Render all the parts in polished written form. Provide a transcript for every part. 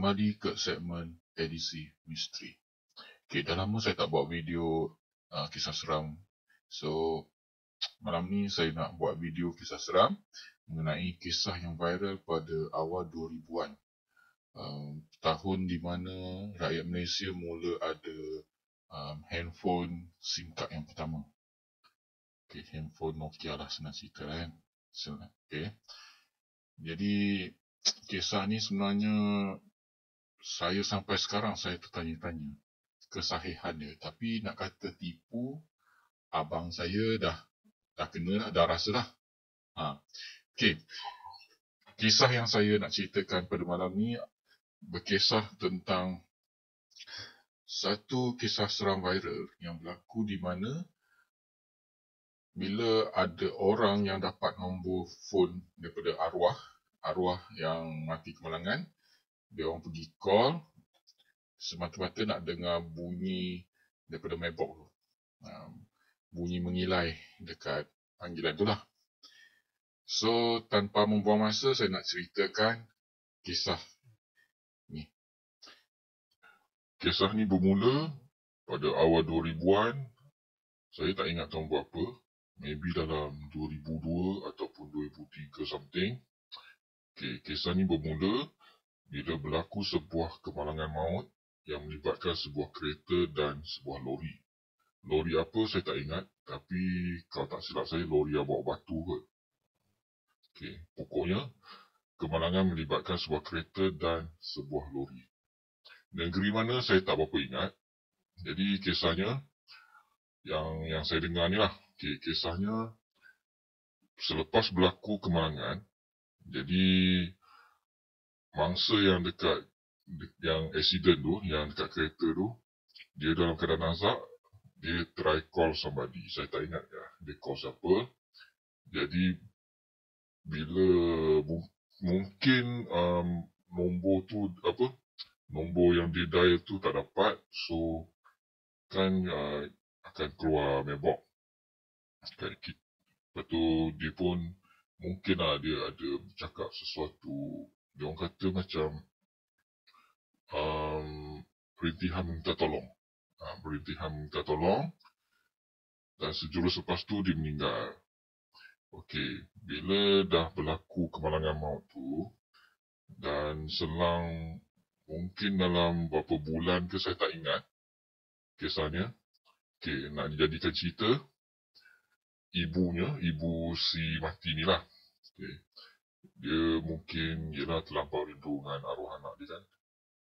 kembali ke segmen edisi misteri. Okay, dah lama saya tak buat video kisah seram. So, malam ni saya nak buat video kisah seram mengenai kisah yang viral pada awal 2000-an. Tahun di mana rakyat Malaysia mula ada handphone SIM card yang pertama. Okay, handphone Nokia lah senang cerita kan. Okay. Jadi, kisah ni sebenarnya saya sampai sekarang saya tertanya-tanya kesahihan dia. Tapi nak kata tipu, abang saya dah kena dah rasa dah. Okay. Kisah yang saya nak ceritakan pada malam ni berkisah tentang satu kisah seram viral yang berlaku di mana bila ada orang yang dapat nombor phone daripada arwah yang mati kemalangan, dia orang pergi call semata-mata nak dengar bunyi daripada mailbox tu. Bunyi mengilai dekat panggilan tu lah. So, tanpa membuang masa, saya nak ceritakan kisah ni. Kisah ni bermula pada awal 2000-an. Saya tak ingat tahun berapa. Maybe dalam 2002 ataupun 2003 something. Okay, kisah ni bermula bila berlaku sebuah kemalangan maut yang melibatkan sebuah kereta dan sebuah lori. Lori apa saya tak ingat, tapi kalau tak silap saya lori yang bawa batu kot. Okay, pokoknya kemalangan melibatkan sebuah kereta dan sebuah lori. Negeri mana saya tak berapa ingat. Jadi kisahnya yang saya dengar ni lah. Okay, kisahnya selepas berlaku kemalangan, jadi mangsa yang dekat yang accident tu, yang dekat kereta tu, dia dalam keadaan nazak, dia try call somebody. Saya tak ingat dia call siapa. Jadi bila mungkin nombor tu nombor yang dia dial tu tak dapat, so kan akan keluar mailbox. Lepas tu dia pun mungkin dia ada cakap sesuatu. Dia orang kata macam perintihan minta tolong. Perintihan minta tolong. Dan sejurus lepas tu dia meninggal. Okey, bila dah berlaku kemalangan maut tu, dan selang mungkin dalam berapa bulan ke saya tak ingat kisahnya. Okey, nak dijadikan cerita, ibu si mati ni lah. Okay. Dia mungkin terlampau rindu dengan arwah anak dia kan.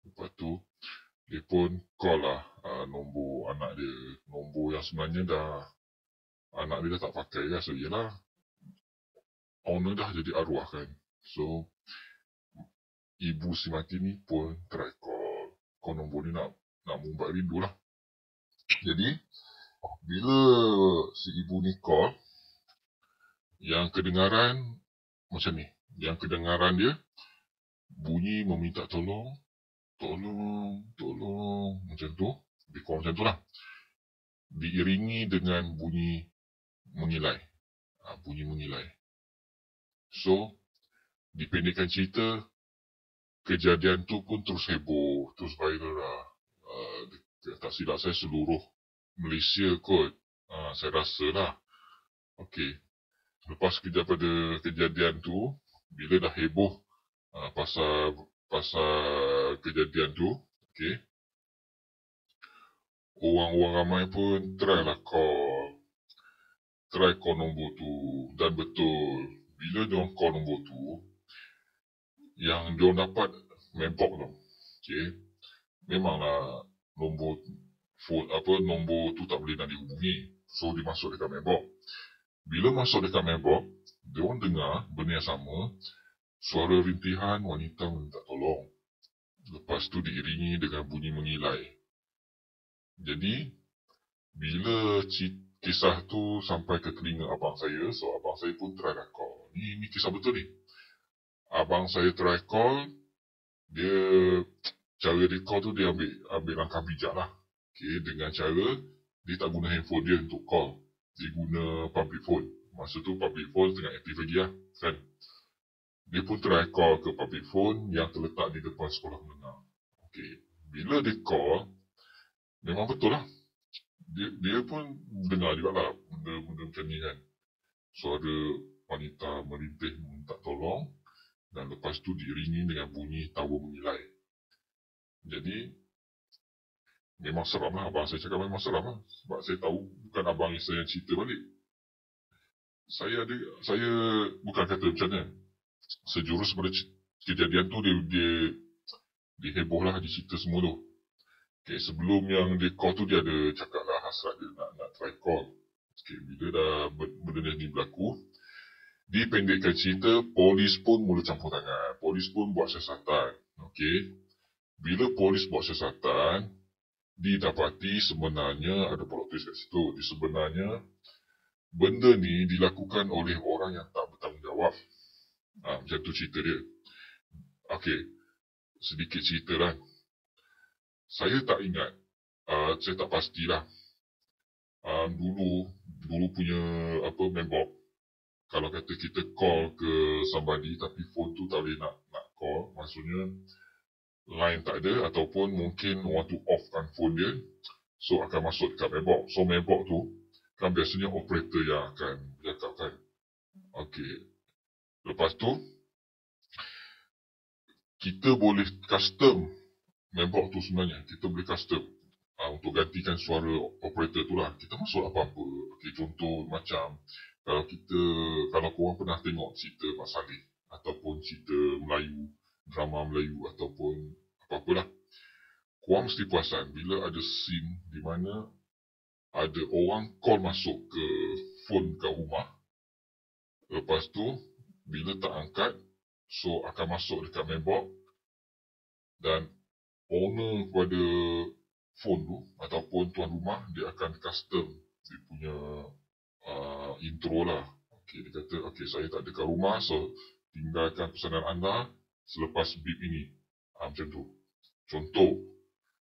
Lepas tu dia pun call lah nombor anak dia. Nombor yang sebenarnya anak dia dah tak pakai kan. So owner dah jadi arwah kan. So ibu si mati ni pun try call nombor ni nak mengumpat rindu lah. Jadi bila si ibu ni call, yang kedengaran macam ni. Yang kedengaran dia bunyi meminta tolong, macam tu. Lebih kurang macam tu lah. Diiringi dengan bunyi mengilai. Bunyi mengilai. So, dipendekkan cerita, kejadian tu pun terus heboh, terus viral lah. Tak silap saya seluruh Malaysia kot. Saya rasa lah. Okey. Lepas pada kejadian tu, bila dah heboh pasal kejadian tu, okey, orang-orang ramai pun try call nombor tu. Dan betul, bila diorang call nombor tu, yang diorang dapat mailbox tu. Okey, memanglah nombor tu tak boleh nak dihubungi. So dia masuk dekat mailbox. Bila masuk dekat mailbox, diorang dengar benda yang sama, suara rintihan wanita minta tolong. Lepas tu diiringi dengan bunyi mengilai. Jadi, bila kisah tu sampai ke telinga abang saya, so abang saya pun try call. Ni kisah betul ni. Abang saya try call, cara dia call tu dia ambil langkah bijak lah. Okay, dengan cara, dia tak guna handphone dia untuk call. Dia guna public phone. Masa tu public phone tengah aktif lagi lah, kan. Dia pun try call ke public phone yang terletak di depan sekolah menengah. Okey, bila dia call, memang betul lah. Dia pun dengar juga lah benda-benda macam ni kan. Suara wanita merintih minta tolong dan lepas tu diiringi dengan bunyi tawa mengilai. Jadi memang seram lah. Abang saya cakap memang seram lah. Sebab saya tahu bukan abang saya yang cerita balik. Saya bukan kata macam mana. Sejurus pada kejadian tu dia heboh lah, dia cerita semua tu. Okay, sebelum yang dia call tu dia ada cakap lah hasrat dia nak try call. Okay, bila dah benda ni berlaku, dipendekkan cerita, polis pun mula campur tangan. Polis pun buat siasatan. Okay, bila polis buat siasatan, didapati sebenarnya ada plot twist kat situ. Sebenarnya benda ni dilakukan oleh orang yang tak bertanggungjawab. Macam tu cerita dia. Okey, sedikit cerita lah. Saya tak ingat, saya tak pastilah. Dulu punya member, kalau kata kita call ke somebody tapi phone tu tak boleh nak call, maksudnya line tak ada ataupun mungkin want to offkan phone dia, so akan masuk dekat mailbox. So mailbox tu kan biasanya operator yang akan bercakap kan. Okey, lepas tu kita boleh custom mailbox tu sebenarnya. Kita boleh custom untuk gantikan suara operator tu lah. Kita masuk apa-apa. Okey, contoh macam kalau korang pernah tengok cerita Mak Saleh ataupun cerita Melayu, drama Melayu ataupun apa-apalah, korang mesti perasan bila ada scene di mana ada orang call masuk ke phone kat rumah. Lepas tu bila tak angkat, so akan masuk dekat mailbox dan owner kepada phone tu ataupun tuan rumah dia akan custom dia punya intro lah. Okey, dia kata okey, saya tak ada kat rumah, so tinggalkan pesanan anda selepas beep ini. Macam tu. Contoh.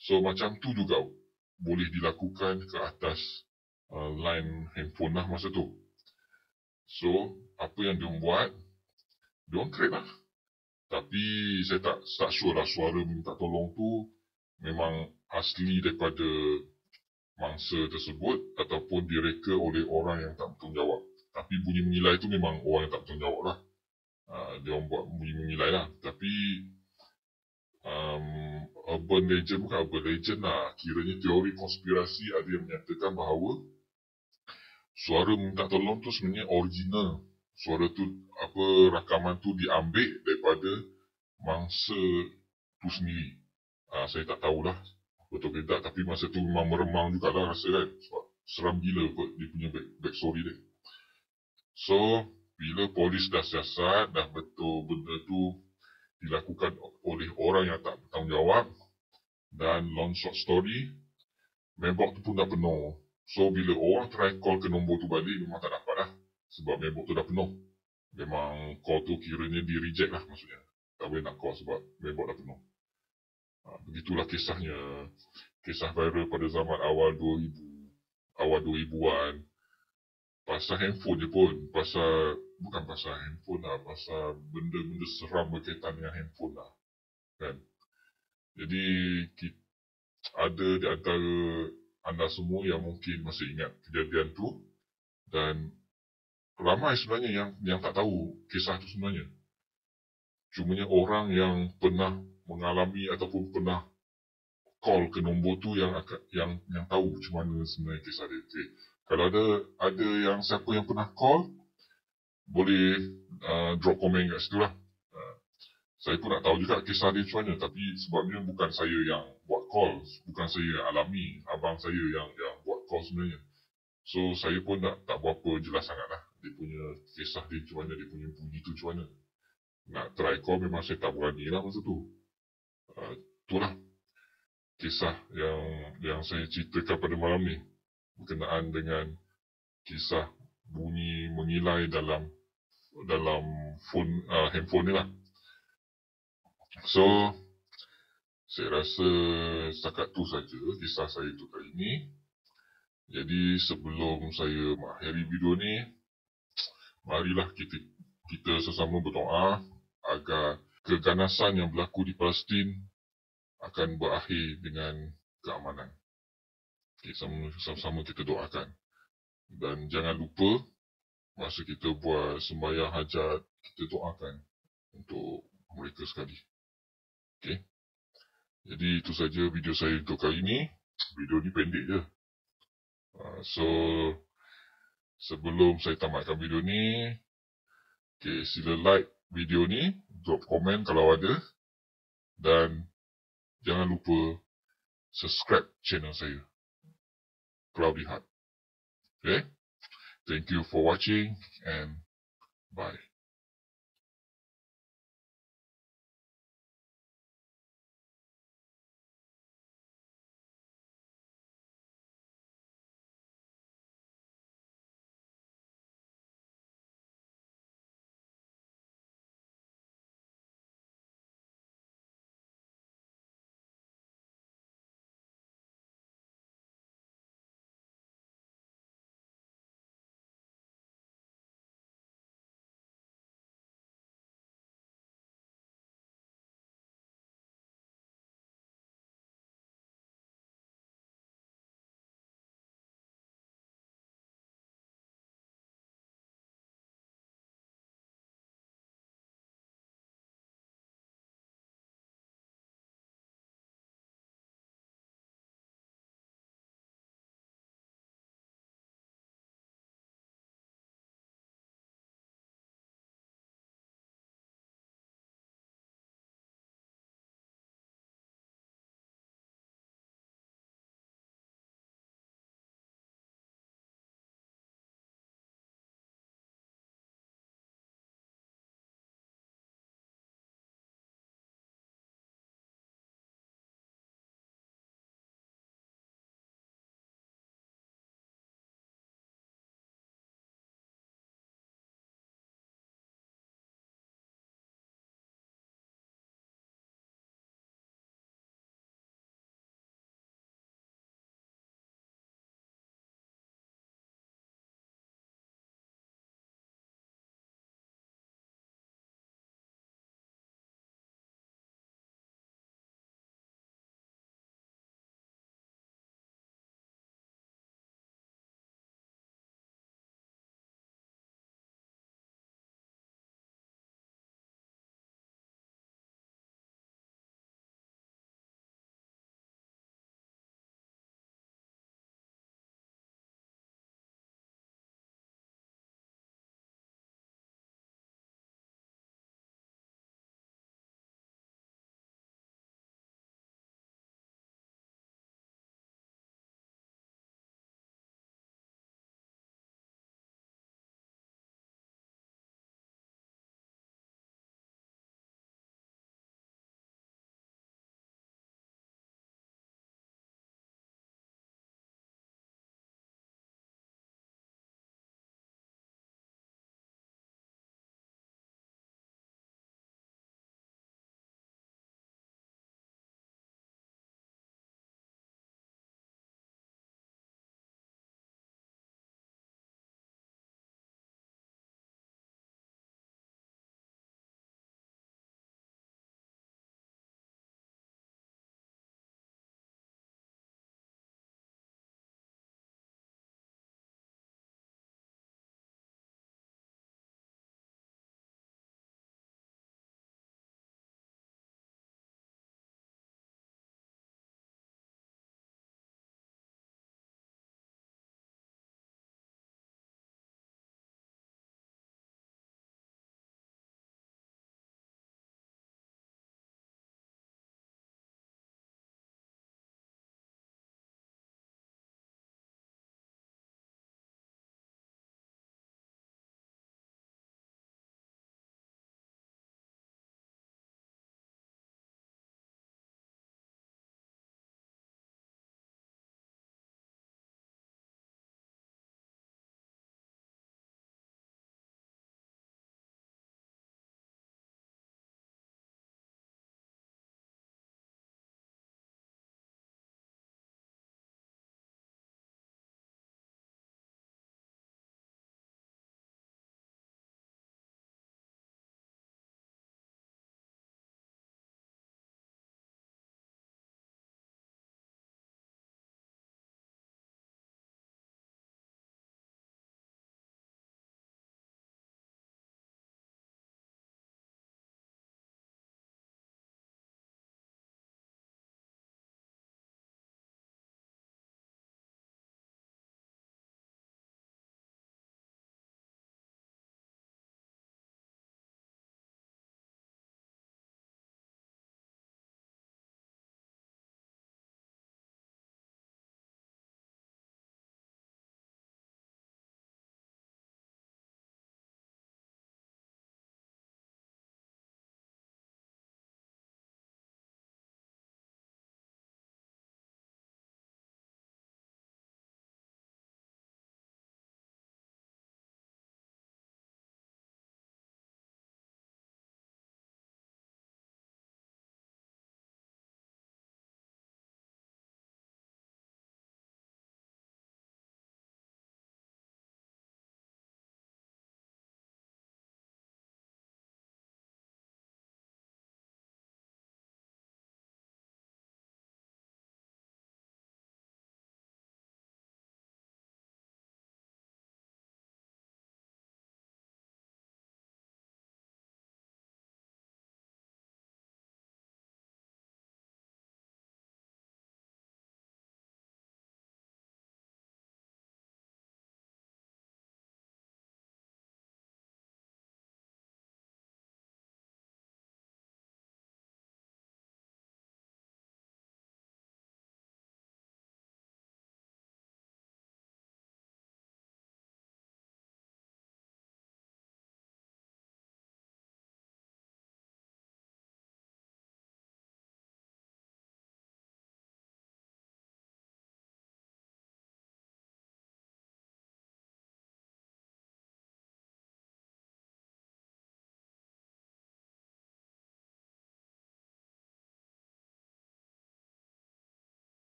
So macam tu juga boleh dilakukan ke atas line handphone lah masa tu. So apa yang dia buat, dia create lah. Tapi saya tak sure lah suara minta tolong tu memang asli daripada mangsa tersebut ataupun direka oleh orang yang tak bertanggungjawab. Tapi bunyi mengilai tu memang orang yang tak bertanggungjawab lah. Dia orang buat bunyi mengilai lah. Tapi urban legend bukan urban legend lah. Kiranya teori konspirasi ada yang menyatakan bahawa suara minta tolong tu sebenarnya original. Suara tu, rakaman tu diambil daripada mangsa tu sendiri. Saya tak tahulah betul ke tak, tapi masa tu memang meremang jugalah rasa kan. Sebab seram gila kot dia punya back story dia. So, bila polis dah siasat, dah betul benda tu dilakukan oleh orang yang tak bertanggungjawab dan long short story, mailbox tu pun dah penuh. So, bila orang try call ke nombor tu balik, memang tak dapat lah. Sebab mailbox tu dah penuh. Memang call tu kiranya di reject lah maksudnya. Tak boleh nak call sebab mailbox dah penuh. Begitulah kisahnya. Kisah viral pada zaman awal 2000-an. Pasal handphone je pun. Bukan pasal handphone lah. Pasal benda-benda seram berkaitan dengan handphone lah. Kan? Jadi, ada di antara anda semua yang mungkin masih ingat kejadian tu. Dan ramai sebenarnya yang tak tahu kisah tu sebenarnya. Cumanya orang yang pernah mengalami ataupun pernah call ke nombor tu yang tahu macam mana sebenarnya kisah dia. Okay. Kalau ada yang siapa yang pernah call, boleh drop komen kat situ lah. Saya pun nak tahu juga kisah dia macam mana, tapi sebabnya bukan saya yang buat call, bukan saya yang alami, abang saya yang buat call sebenarnya. So saya pun tak berapa jelas sangat lah dia punya kisah dia macam mana, dia punya bunyi tu macam mana. Nak try call memang saya tak berani lah masa tu. Itulah kisah yang saya ceritakan pada malam ni berkenaan dengan kisah bunyi mengilai dalam handphone ni lah. So saya rasa setakat tu saja kisah saya tu kali ni. Jadi sebelum saya mengakhiri video ni, marilah kita sesama berdoa agar keganasan yang berlaku di Palestin akan berakhir dengan keamanan. Okay, sama-sama kita doakan. Dan jangan lupa, masa kita buat sembahyang hajat, kita doakan untuk mereka sekali. Okay. Jadi itu saja video saya untuk kali ini. Video ni pendek je. So, sebelum saya tamatkan video ni, okay, sila like video ni, drop komen kalau ada, dan jangan lupa subscribe channel saya, Cloudy Heart. Okay, thank you for watching and bye.